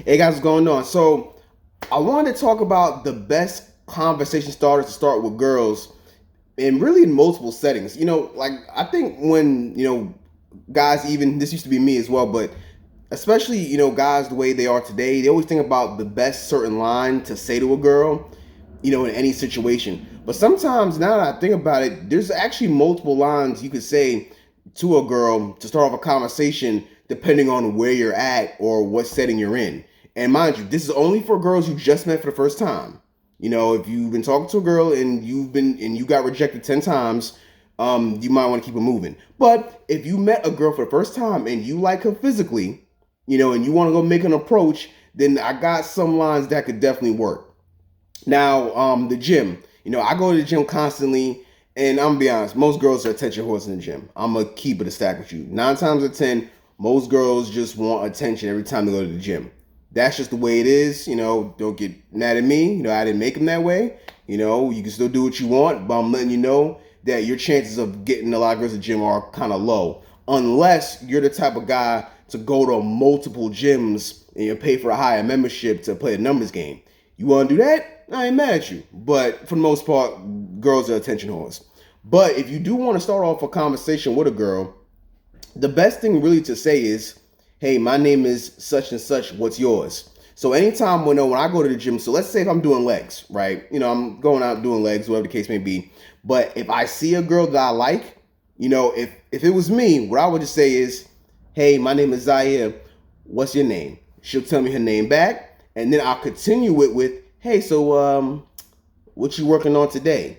Hey guys, what's going on? So I wanted to talk about the best conversation starters to start with girls, and really in multiple settings. Like I think when guys, even this used to be me as well, but especially guys the way they are today, they always think about the best certain line to say to a girl, in any situation. But sometimes now that I think about it, there's actually multiple lines you could say to a girl to start off a conversation depending on where you're at or what setting you're in. And mind you, this is only for girls you just met for the first time. If you've been talking to a girl and you got rejected 10 times, you might want to keep it moving. But if you met a girl for the first time and you like her physically, and you want to go make an approach, then I got some lines that could definitely work. Now, the gym. I go to the gym constantly, and I'm gonna be honest. Most girls are attention whores in the gym. I'm gonna keep it a stack with you. 9 times out of 10, most girls just want attention every time they go to the gym. That's just the way it is. Don't get mad at me. I didn't make them that way. You can still do what you want, but I'm letting you know that your chances of getting a lot of girls at the gym are kind of low, unless you're the type of guy to go to multiple gyms and you pay for a higher membership to play a numbers game. You want to do that? I ain't mad at you. But for the most part, girls are attention whores. But if you do want to start off a conversation with a girl, the best thing really to say is, hey, my name is such and such, what's yours? So anytime when I go to the gym, so let's say if I'm doing legs, right? I'm going out doing legs, whatever the case may be. But if I see a girl that I like, if it was me, what I would just say is, hey, my name is Zaire, what's your name? She'll tell me her name back, and then I'll continue it with, hey, so what you working on today?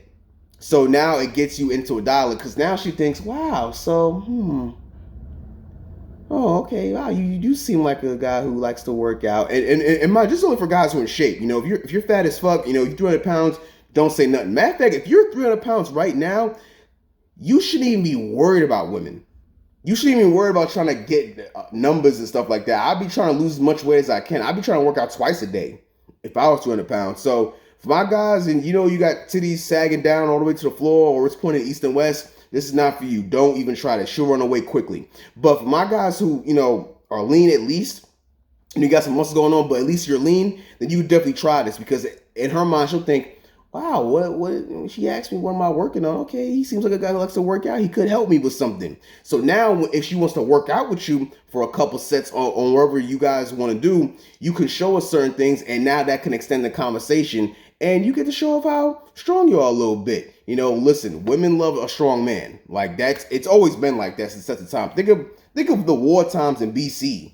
So now it gets you into a dialogue because now she thinks, wow, so oh, okay, wow, you do seem like a guy who likes to work out. And my just only for guys who are in shape. If you're fat as fuck, you're 300 pounds, don't say nothing. Matter of fact, if you're 300 pounds right now, you shouldn't even be worried about women. You shouldn't even worry about trying to get numbers and stuff like that. I'd be trying to lose as much weight as I can. I'd be trying to work out twice a day if I was 200 pounds. So for my guys, and you got titties sagging down all the way to the floor, or it's pointing east and west, this is not for you. Don't even try to. She'll run away quickly. But for my guys who are lean at least, and you got some muscle going on, but at least you're lean, then you definitely try this because in her mind she'll think, wow, what she asked me, what am I working on? Okay, he seems like a guy who likes to work out. He could help me with something. So now if she wants to work out with you for a couple sets on wherever you guys want to do, you can show her certain things, and now that can extend the conversation, and you get to show off how strong you are a little bit. Listen, women love a strong man. Like it's always been like that since the time. Think of the war times in BC.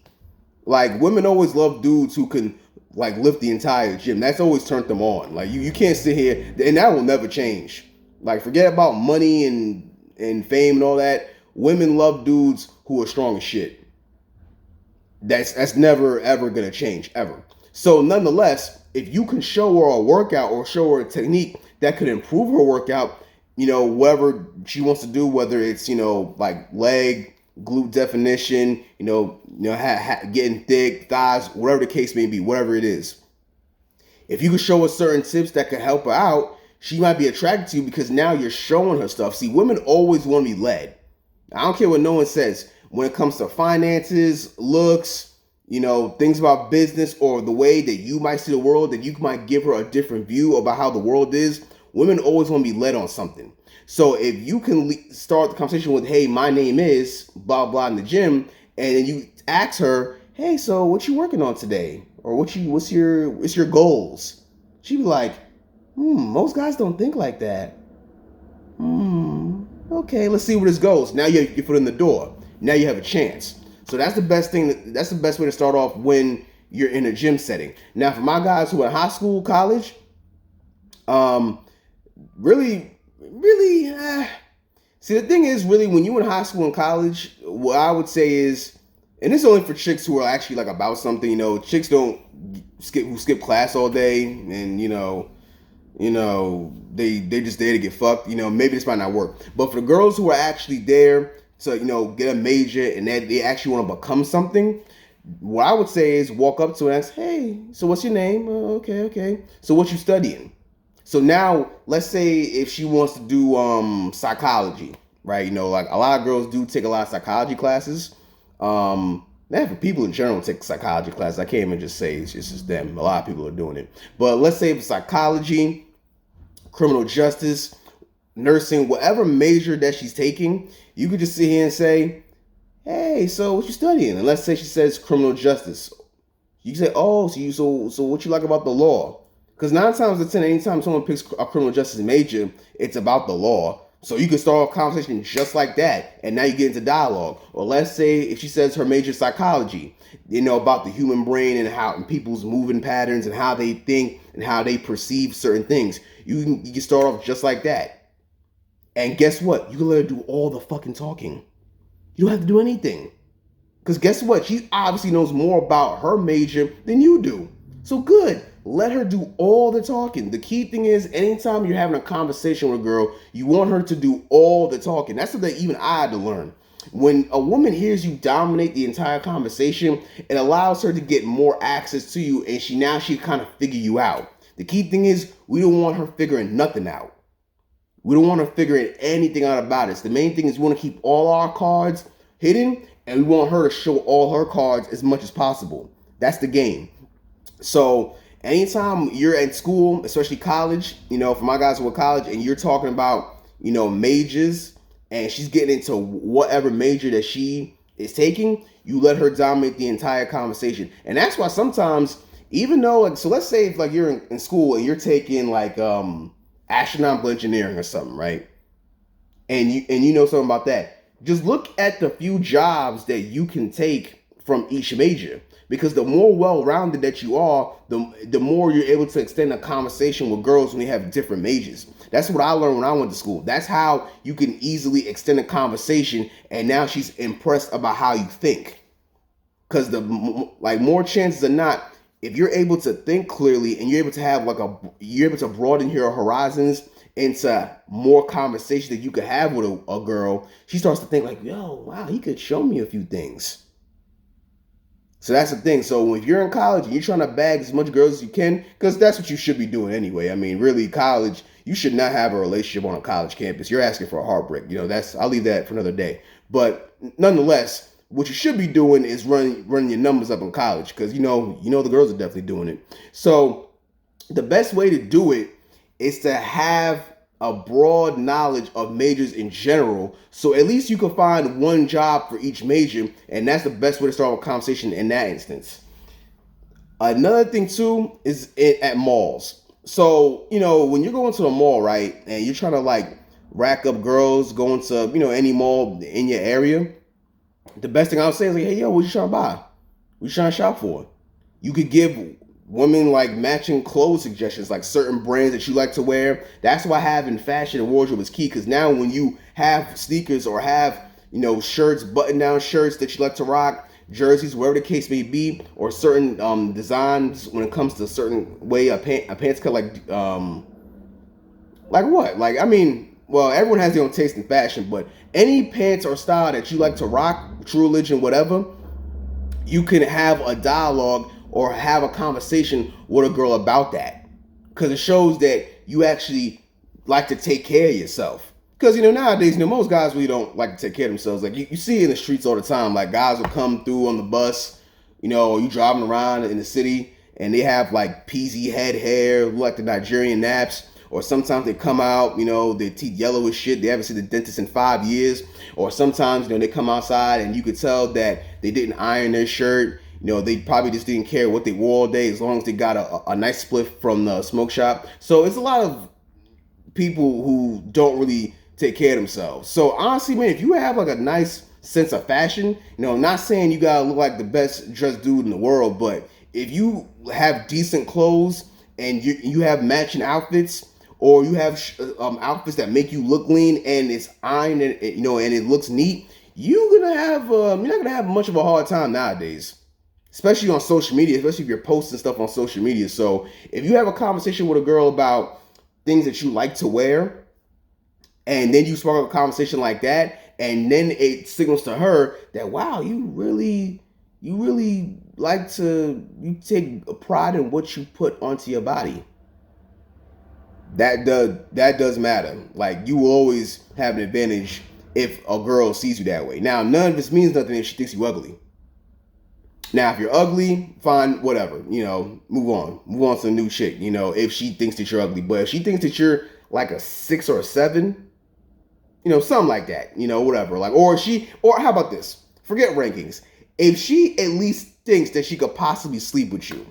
Like women always love dudes who can like lift the entire gym. That's always turned them on. Like you can't sit here, and that will never change. Like forget about money and fame and all that. Women love dudes who are strong as shit. That's never ever gonna change ever. So nonetheless, if you can show her a workout or show her a technique that could improve her workout, whatever she wants to do, whether it's like leg, glute definition, getting thick, thighs, whatever the case may be, whatever it is. If you can show her certain tips that could help her out, she might be attracted to you because now you're showing her stuff. See, women always want to be led. I don't care what no one says when it comes to finances, looks, things about business or the way that you might see the world, that you might give her a different view about how the world is. Women always want to be led on something. So if you can start the conversation with, hey, my name is blah, blah in the gym, and then you ask her, hey, so what you working on today? Or what's your goals? She'd be like, most guys don't think like that. Okay, let's see where this goes. Now you have your foot in the door. Now you have a chance. So that's the best thing. That's the best way to start off when you're in a gym setting. Now, for my guys who are in high school, college, really. See, the thing is, really, when you're in high school and college, what I would say is, and this is only for chicks who are actually like about something. Chicks don't skip class all day, and they just there to get fucked. Maybe this might not work. But for the girls who are actually there to, get a major and that they actually want to become something, what I would say is walk up to her and ask, hey, so what's your name? Okay. So what you studying? So now let's say if she wants to do psychology, right? Like a lot of girls do take a lot of psychology classes. Man, for people in general take psychology classes, I can't even just say it's just them. A lot of people are doing it. But let's say for psychology, criminal justice, nursing, whatever major that she's taking, you could just sit here and say, hey, so what you studying? And let's say she says criminal justice. You can say, oh, so what you like about the law? Because 9 times out of 10, anytime someone picks a criminal justice major, it's about the law. So you can start a conversation just like that, and now you get into dialogue. Or let's say if she says her major is psychology, about the human brain and how and people's moving patterns and how they think and how they perceive certain things. You can start off just like that. And guess what? You can let her do all the fucking talking. You don't have to do anything. Because guess what? She obviously knows more about her major than you do. So good. Let her do all the talking. The key thing is, anytime you're having a conversation with a girl, you want her to do all the talking. That's something even I had to learn. When a woman hears you dominate the entire conversation, it allows her to get more access to you, and she kind of figure you out. The key thing is, we don't want her figuring nothing out. We don't want her figuring anything out about us. The main thing is we want to keep all our cards hidden, and we want her to show all her cards as much as possible. That's the game. So anytime you're at school, especially college, for my guys who are college, and you're talking about, majors, and she's getting into whatever major that she is taking, you let her dominate the entire conversation. And that's why sometimes, even though, so let's say if you're in school and you're taking astronomical engineering or something, right? And you know something about that. Just look at the few jobs that you can take from each major. Because the more well-rounded that you are, the more you're able to extend a conversation with girls when you have different majors. That's what I learned when I went to school. That's how you can easily extend a conversation, and now she's impressed about how you think. Because more chances than not, if you're able to think clearly and you're able to have you're able to broaden your horizons into more conversation that you could have with a girl, she starts to think yo, wow, he could show me a few things. So that's the thing. So if you're in college and you're trying to bag as much girls as you can, because that's what you should be doing anyway. I mean, really, college, you should not have a relationship on a college campus. You're asking for a heartbreak. I'll leave that for another day. But nonetheless, what you should be doing is running your numbers up in college, because the girls are definitely doing it. So the best way to do it is to have a broad knowledge of majors in general, so at least you can find one job for each major, and that's the best way to start a conversation in that instance. Another thing too is at malls. So when you're going to a mall, right, and you're trying to rack up girls going to any mall in your area, the best thing I would say is hey yo, what you trying to buy? What you trying to shop for? You could give women matching clothes suggestions, certain brands that you like to wear. That's why having fashion and wardrobe is key, because now when you have sneakers or have shirts, button down shirts that you like to rock, jerseys, whatever the case may be, or certain designs when it comes to a certain way a pants cut, what? I mean, well, everyone has their own taste in fashion, but any pants or style that you like to rock, True Religion, whatever, you can have a dialogue or have a conversation with a girl about that, because it shows that you actually like to take care of yourself. Because nowadays, most guys really don't like to take care of themselves. You see in the streets all the time, guys will come through on the bus, you driving around in the city, and they have peasy head hair, look like the Nigerian naps. Or sometimes they come out, their teeth yellow as shit. They haven't seen the dentist in 5 years. Or sometimes, they come outside and you could tell that they didn't iron their shirt. They probably just didn't care what they wore all day, as long as they got a nice spliff from the smoke shop. So it's a lot of people who don't really take care of themselves. So honestly, man, if you have a nice sense of fashion, I'm not saying you gotta look like the best dressed dude in the world, but if you have decent clothes and you have matching outfits, or you have outfits that make you look lean and it's ironed and and it looks neat, you're not gonna have much of a hard time nowadays, especially on social media, especially if you're posting stuff on social media. So if you have a conversation with a girl about things that you like to wear, and then you spark a conversation like that, and then it signals to her that, wow, you really you take pride in what you put onto your body. That does matter. You will always have an advantage if a girl sees you that way. Now, none of this means nothing if she thinks you ugly. Now, if you're ugly, fine, whatever. Move on. Move on to the new chick. If she thinks that you're ugly, but if she thinks that you're like a 6 or a 7, something like that. Whatever. Like, or how about this? Forget rankings. If she at least thinks that she could possibly sleep with you,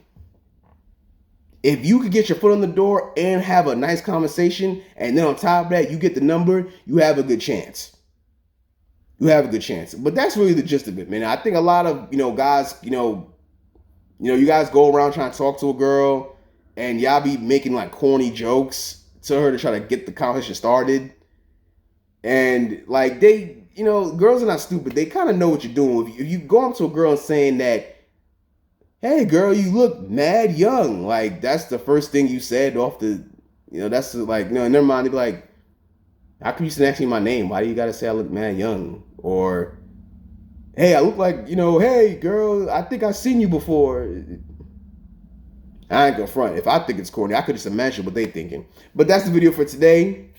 if you could get your foot on the door and have a nice conversation, and then on top of that, you get the number, you have a good chance. You have a good chance. But that's really the gist of it, man. I think a lot of guys, you guys go around trying to talk to a girl, and y'all be making like corny jokes to her to try to get the conversation started. And like girls are not stupid. They kind of know what you're doing. If you go up to a girl and saying that, "Hey, girl, you look mad young," like that's the first thing you said off the, that's like, no, never mind. They be like, "How come you said actually my name? Why do you gotta say I look mad young?" Or, "Hey, I look like, hey, girl, I think I've seen you before." I ain't gonna front. If I think it's corny, I could just imagine what they thinking. But that's the video for today.